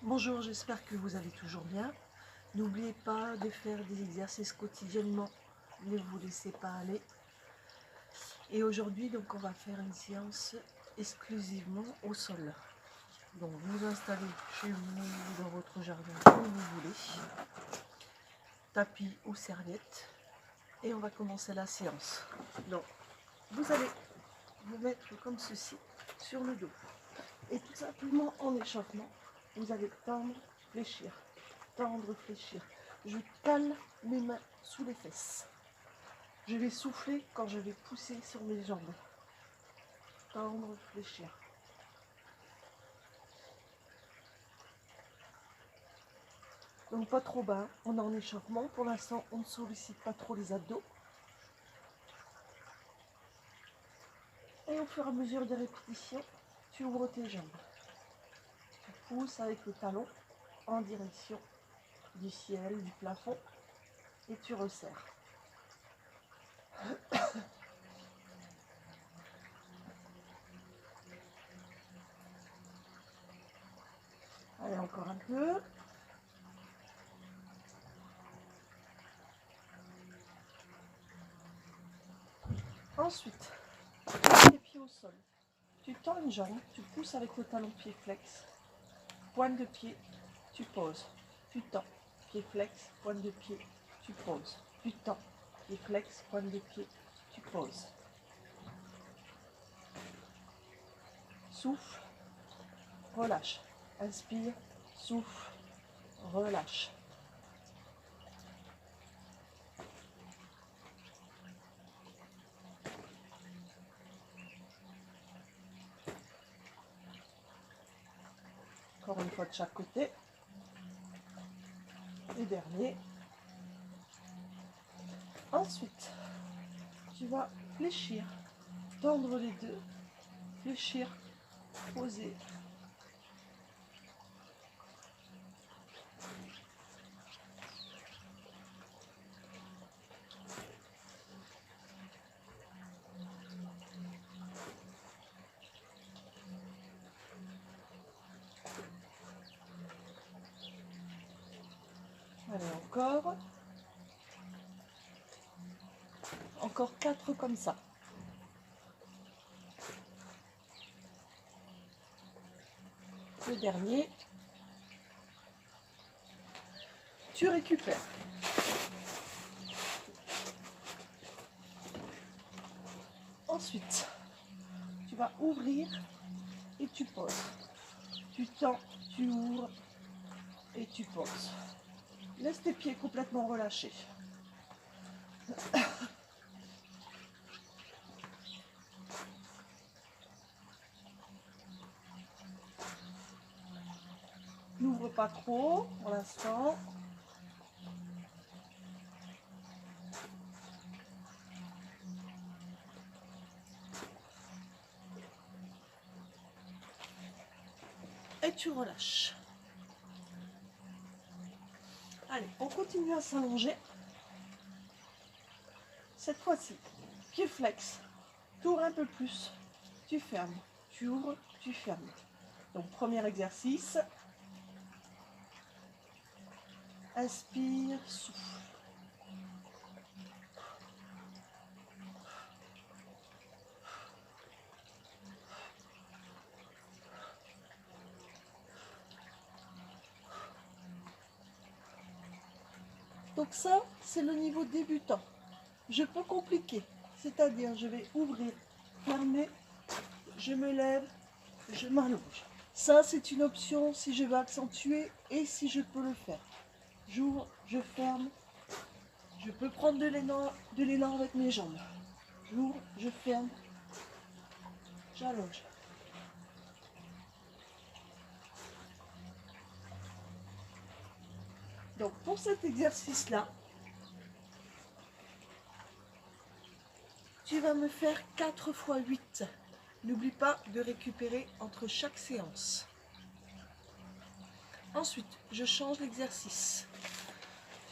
Bonjour, j'espère que vous allez toujours bien. N'oubliez pas de faire des exercices quotidiennement, ne vous laissez pas aller. Et aujourd'hui, donc, on va faire une séance exclusivement au sol. Donc, vous installez chez vous, dans votre jardin, où vous voulez, tapis ou serviette, et on va commencer la séance. Donc, vous allez vous mettre comme ceci sur le dos. Et tout simplement en échauffement, vous allez tendre, fléchir, tendre, fléchir. Je cale mes mains sous les fesses. Je vais souffler quand je vais pousser sur mes jambes. Tendre, fléchir. Donc pas trop bas, on est en échauffement. Pour l'instant, on ne sollicite pas trop les abdos. Et au fur et à mesure des répétitions, tu ouvres tes jambes. Tu pousses avec le talon en direction du ciel, du plafond, et tu resserres. Allez, encore un peu. Ensuite, les pieds au sol. Tu tends une jambe, tu pousses avec le talon pied flex. Pointe de pied, tu poses. Tu tends, pied flex, pointe de pied, tu poses. Tu tends, pied flex, pointe de pied, tu poses. Souffle, relâche. Inspire, souffle, relâche. Encore une fois de chaque côté. Et dernier. Ensuite, tu vas fléchir, tendre les deux, fléchir, poser. Allez, encore. Encore 4 comme ça. Le dernier. Tu récupères. Ensuite, tu vas ouvrir et tu poses. Tu tends, tu ouvres et tu poses. Laisse tes pieds complètement relâchés. N'ouvre pas trop pour l'instant. Et tu relâches. Allez, on continue à s'allonger. Cette fois-ci, pied flex. Tu ouvres un peu plus. Tu fermes. Tu ouvres, tu fermes. Donc, premier exercice. Inspire, souffle. Donc ça, c'est le niveau débutant. Je peux compliquer, c'est-à-dire je vais ouvrir, fermer, je me lève, je m'allonge. Ça, c'est une option si je veux accentuer et si je peux le faire. J'ouvre, je ferme, je peux prendre de l'élan avec mes jambes. J'ouvre, je ferme, j'allonge. Donc pour cet exercice-là, tu vas me faire 4 x 8. N'oublie pas de récupérer entre chaque séance. Ensuite, je change l'exercice.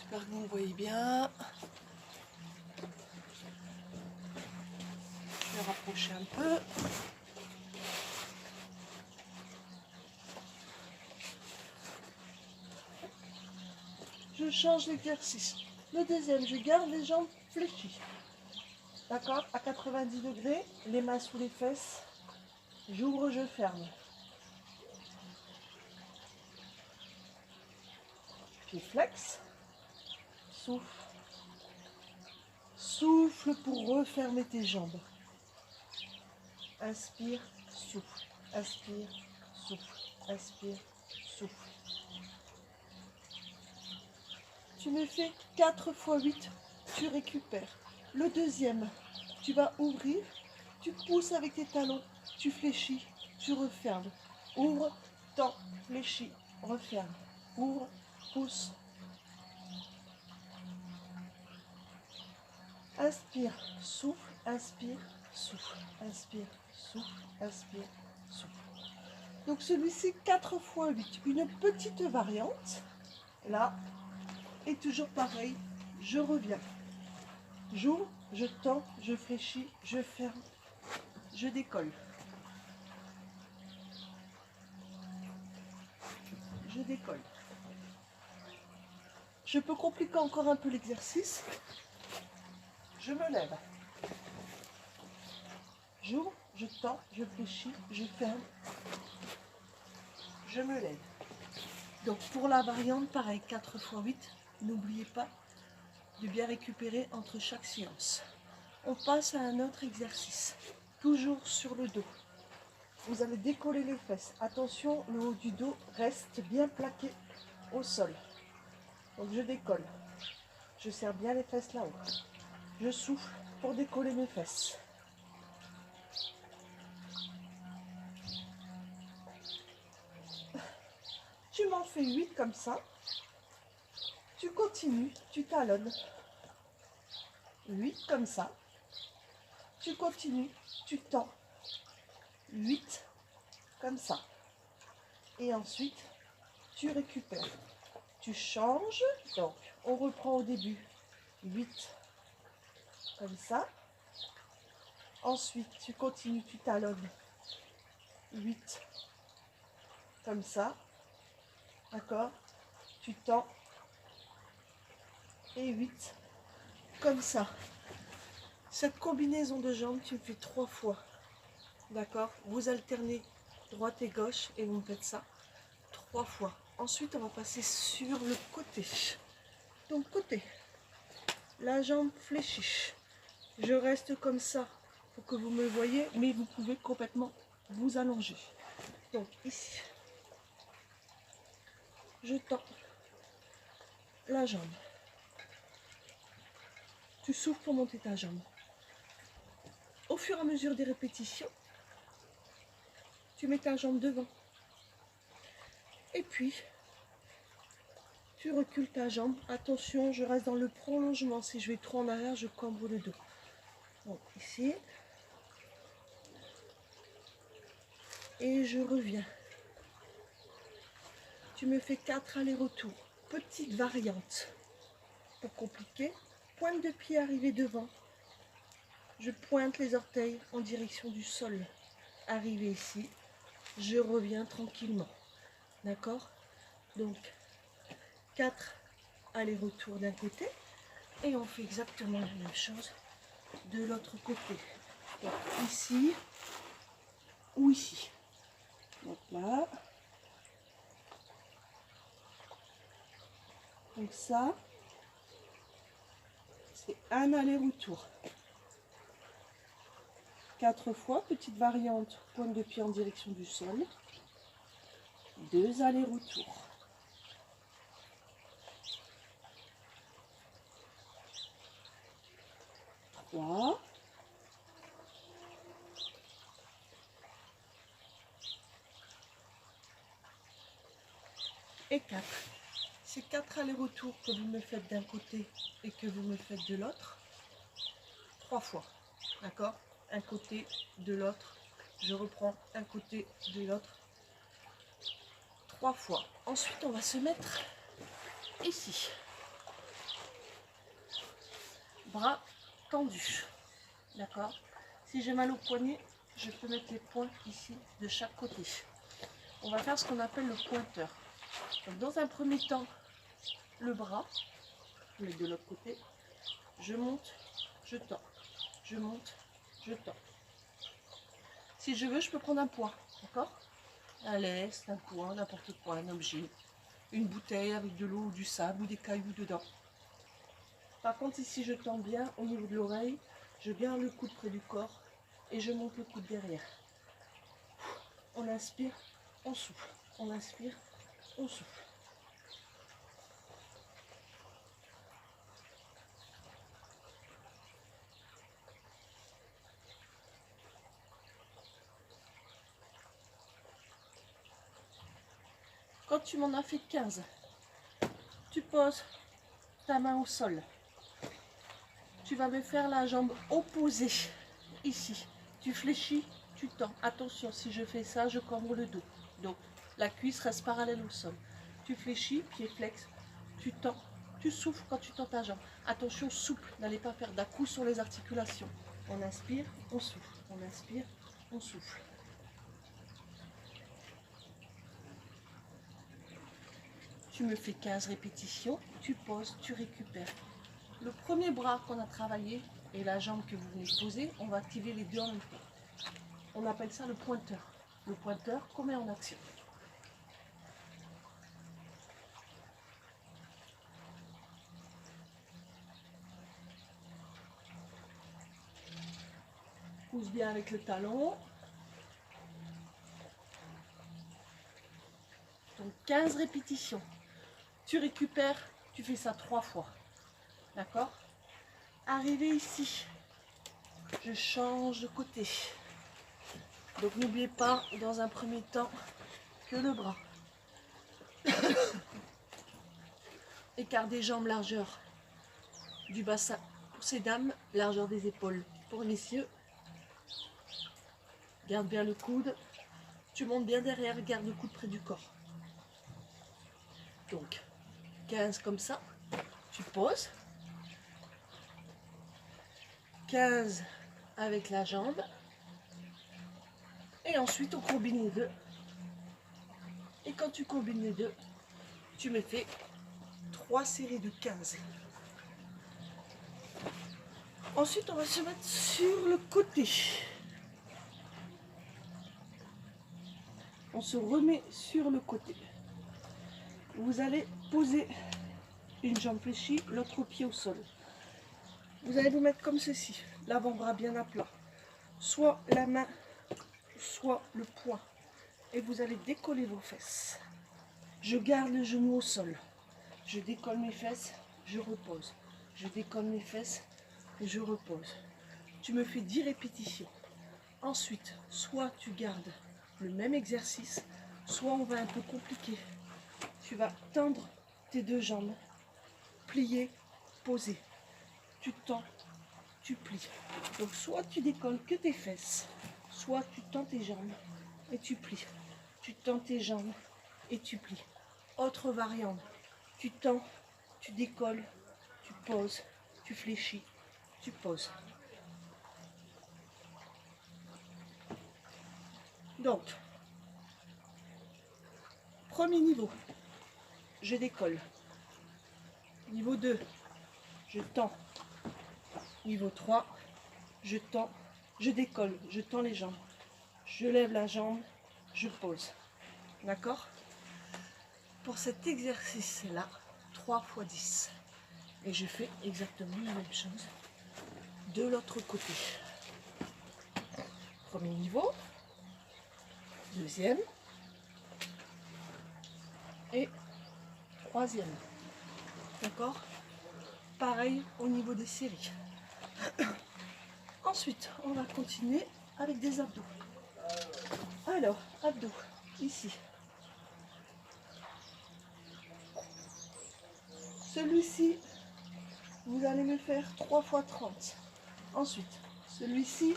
J'espère que vous me voyez bien. Je vais rapprocher un peu. je change l'exercice. Le deuxième, je garde les jambes fléchies. D'accord? À 90 degrés, les mains sous les fesses. J'ouvre, je ferme. Pied flex. Souffle. Souffle pour refermer tes jambes. Inspire, souffle. Inspire, souffle. Inspire, souffle. Tu me fais 4 x 8, tu récupères. Le deuxième, tu vas ouvrir, tu pousses avec tes talons, tu fléchis, tu refermes. Ouvre, tends, fléchis, referme. Ouvre, pousse. Inspire, souffle, inspire, souffle, inspire, souffle, inspire, souffle. Donc celui-ci 4 x 8, une petite variante. Là, et toujours pareil, je reviens. J'ouvre, je tends, je fléchis, je ferme, je décolle. Je décolle. Je peux compliquer encore un peu l'exercice. Je me lève. J'ouvre, je tends, je fléchis, je ferme, je me lève. Donc pour la variante, pareil, 4 x 8, n'oubliez pas de bien récupérer entre chaque séance. On passe à un autre exercice, toujours sur le dos. Vous allez décoller les fesses. Attention, le haut du dos reste bien plaqué au sol. Donc je décolle. Je serre bien les fesses là-haut. Je souffle pour décoller mes fesses. Tu m'en fais 8 comme ça. Tu continues, tu talonnes. 8 comme ça. Tu continues, tu tends. 8 comme ça. Et ensuite, tu récupères. Tu changes. Donc, on reprend au début. 8 comme ça. Ensuite, tu continues, tu talonnes. 8 comme ça. D'accord? Tu tends. Et 8 comme ça. Cette combinaison de jambes, tu le fais 3 fois. D'accord? Vous alternez droite et gauche et vous me faites ça 3 fois. Ensuite, on va passer sur le côté. Donc, côté. La jambe fléchie. Je reste comme ça pour que vous me voyez, mais vous pouvez complètement vous allonger. Donc, ici, je tends la jambe. Tu souffles pour monter ta jambe. Au fur et à mesure des répétitions, tu mets ta jambe devant. Et puis, tu recules ta jambe. Attention, je reste dans le prolongement. Si je vais trop en arrière, je cambre le dos. Donc, ici. Et je reviens. Tu me fais 4 allers-retours. Petite variante. Pour compliquer, pointe de pied arrivée devant. Je pointe les orteils en direction du sol. Arrivé ici, je reviens tranquillement. D'accord? Donc, 4 allers-retours d'un côté. Et on fait exactement la même chose de l'autre côté. Donc, ici ou ici. Donc là. Donc ça, c'est un aller-retour. 4 fois, petite variante, pointe de pied en direction du sol. 2 allers-retours. 3. Et 4. Ces 4 allers-retours que vous me faites d'un côté et que vous me faites de l'autre, 3 fois. D'accord? Un côté, de l'autre. Je reprends un côté, de l'autre. 3 fois. Ensuite, on va se mettre ici. Bras tendus. D'accord? Si j'ai mal au poignet, je peux mettre les poings ici de chaque côté. On va faire ce qu'on appelle le pointeur. Donc, dans un premier temps, le bras, je mets de l'autre côté, je monte, je tends, je monte, je tends. Si je veux, je peux prendre un poids, d'accord? Un lest, un poids, n'importe quoi, un objet, une bouteille avec de l'eau ou du sable ou des cailloux dedans. Par contre, ici, je tends bien au niveau de l'oreille, je garde le coude près du corps et je monte le coude derrière. On inspire, on souffle, on inspire, on souffle. Quand tu m'en as fait 15, tu poses ta main au sol. Tu vas me faire la jambe opposée, ici. Tu fléchis, tu tends. Attention, si je fais ça, je cambre le dos. Donc, la cuisse reste parallèle au sol. Tu fléchis, pied flex, tu tends, tu souffles quand tu tends ta jambe. Attention, souple, n'allez pas faire d'à-coup sur les articulations. On inspire, on souffle. On inspire, on souffle. Tu me fais 15 répétitions, tu poses, tu récupères. Le premier bras qu'on a travaillé et la jambe que vous venez de poser, on va activer les deux en même temps. On appelle ça le pointeur. Le pointeur qu'on met en action. Pousse bien avec le talon. Donc 15 répétitions. Tu récupères, tu fais ça 3 fois. D'accord? Arrivé ici, je change de côté. Donc n'oubliez pas, dans un premier temps, que le bras. Écart des jambes, largeur du bassin. Pour ces dames, largeur des épaules. Pour les messieurs, garde bien le coude. Tu montes bien derrière, garde le coude près du corps. Donc, 15 comme ça. Tu poses. 15 avec la jambe. Et ensuite, on combine les deux. Et quand tu combines les deux, tu me fais 3 séries de 15. Ensuite, on va se mettre sur le côté. On se remet sur le côté. Vous allez poser une jambe fléchie, l'autre pied au sol. Vous allez vous mettre comme ceci, l'avant-bras bien à plat. Soit la main, soit le poing. Et vous allez décoller vos fesses. Je garde le genou au sol. Je décolle mes fesses, je repose. Je décolle mes fesses et je repose. Tu me fais 10 répétitions. Ensuite, soit tu gardes le même exercice, soit on va un peu compliquer. Tu vas tendre tes deux jambes, plier, poser. Tu tends, tu plies. Donc soit tu décolles que tes fesses, soit tu tends tes jambes et tu plies. Tu tends tes jambes et tu plies. Autre variante, tu tends, tu décolles, tu poses, tu fléchis, tu poses. Donc, premier niveau, je décolle. Niveau 2, je tends. Niveau 3, je tends, je décolle, je tends les jambes. Je lève la jambe, je pose. D'accord? Pour cet exercice-là, 3 fois 10. Et je fais exactement la même chose de l'autre côté. Premier niveau, deuxième et troisième. D'accord? Pareil au niveau des séries. Ensuite, on va continuer avec des abdos. Alors, abdos, ici. Celui-ci, vous allez me faire 3 fois 30. Ensuite, celui-ci,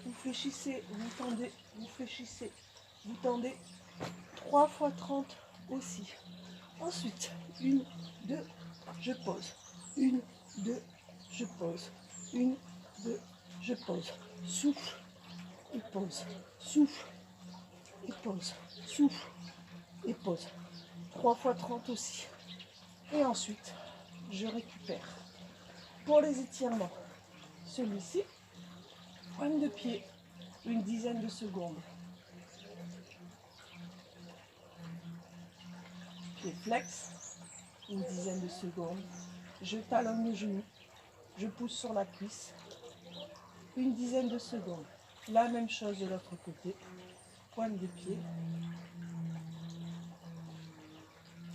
vous fléchissez, vous tendez, vous fléchissez, vous tendez. 3 fois 30 aussi. Ensuite, 1, 2, je pose. 1, 2, je pose. 1, 2, je pose. Souffle et pose. Souffle et pose. Souffle et pose. 3 fois 30 aussi. Et ensuite, je récupère. Pour les étirements, celui-ci, pointe de pied, une dizaine de secondes. Pied flex, une dizaine de secondes. Je talonne le genou, je pousse sur la cuisse, une dizaine de secondes. La même chose de l'autre côté, pointe de pied,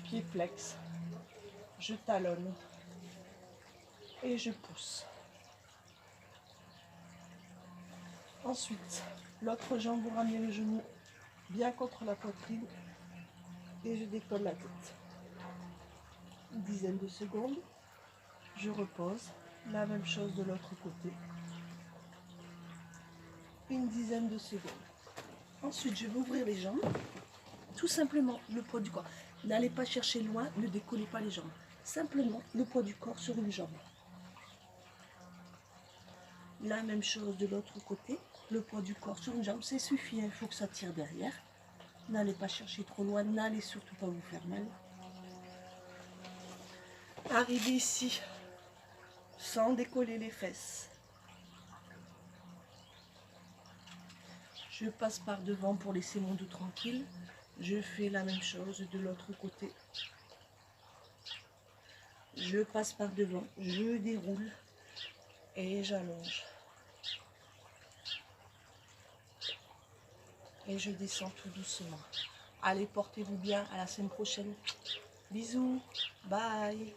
pied flex, je talonne et je pousse. Ensuite, l'autre jambe, vous ramenez le genou bien contre la poitrine et je décolle la tête. Une dizaine de secondes, je repose. La même chose de l'autre côté. Une dizaine de secondes. Ensuite, je vais ouvrir les jambes. Tout simplement le poids du corps. N'allez pas chercher loin, ne décollez pas les jambes. Simplement le poids du corps sur une jambe. La même chose de l'autre côté. Le poids du corps sur une jambe, c'est suffisant. Il faut que ça tire derrière. N'allez pas chercher trop loin. N'allez surtout pas vous faire mal. Arrivez ici sans décoller les fesses. Je passe par devant pour laisser mon dos tranquille. Je fais la même chose de l'autre côté. Je passe par devant, je déroule et j'allonge. Et je descends tout doucement. Allez, portez-vous bien, à la semaine prochaine. Bisous, bye.